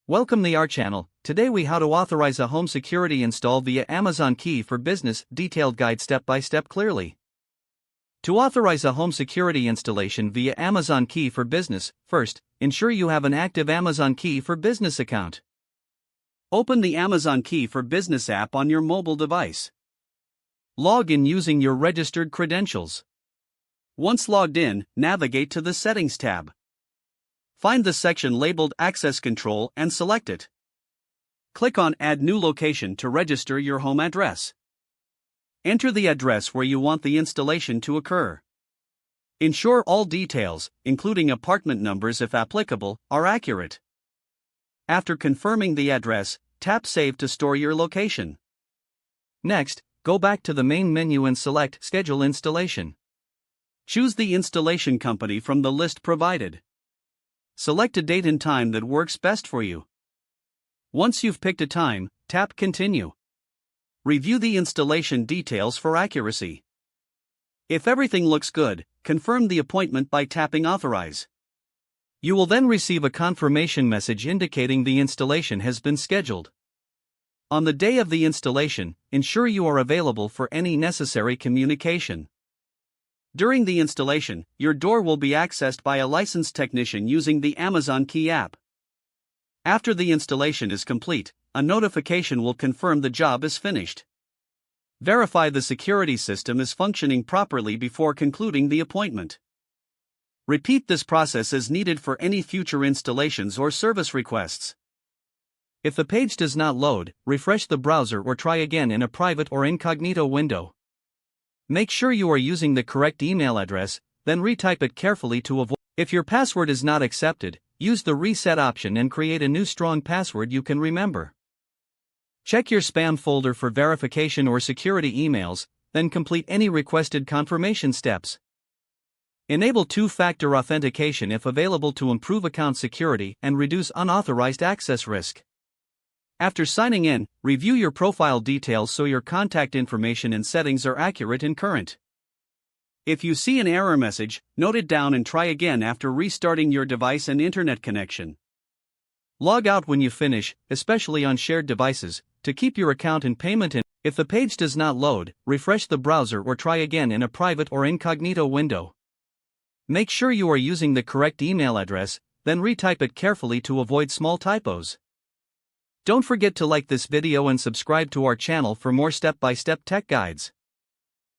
Welcome to our channel. Today we how to authorize a home security install via Amazon Key for Business, detailed guide step by step clearly. To authorize a home security installation via Amazon Key for Business, first, ensure you have an active Amazon Key for Business account. Open the Amazon Key for Business app on your mobile device. Log in using your registered credentials. Once logged in, navigate to the Settings tab. Find the section labeled Access Control and select it. Click on Add New Location to register your home address. Enter the address where you want the installation to occur. Ensure all details, including apartment numbers if applicable, are accurate. After confirming the address, tap Save to store your location. Next, go back to the main menu and select Schedule Installation. Choose the installation company from the list provided. Select a date and time that works best for you. Once you've picked a time, tap Continue. Review the installation details for accuracy. If everything looks good, confirm the appointment by tapping Authorize. You will then receive a confirmation message indicating the installation has been scheduled. On the day of the installation, ensure you are available for any necessary communication. During the installation, your door will be accessed by a licensed technician using the Amazon Key app. After the installation is complete, a notification will confirm the job is finished. Verify the security system is functioning properly before concluding the appointment. Repeat this process as needed for any future installations or service requests. If the page does not load, refresh the browser or try again in a private or incognito window. Make sure you are using the correct email address, then retype it carefully to avoid. If your password is not accepted, use the reset option and create a new strong password you can remember. Check your spam folder for verification or security emails, then complete any requested confirmation steps. Enable two-factor authentication if available to improve account security and reduce unauthorized access risk. After signing in, review your profile details so your contact information and settings are accurate and current. If you see an error message, note it down and try again after restarting your device and internet connection. Log out when you finish, especially on shared devices, to keep your account in payment. If the page does not load, refresh the browser or try again in a private or incognito window. Make sure you are using the correct email address, then retype it carefully to avoid small typos. Don't forget to like this video and subscribe to our channel for more step-by-step tech guides.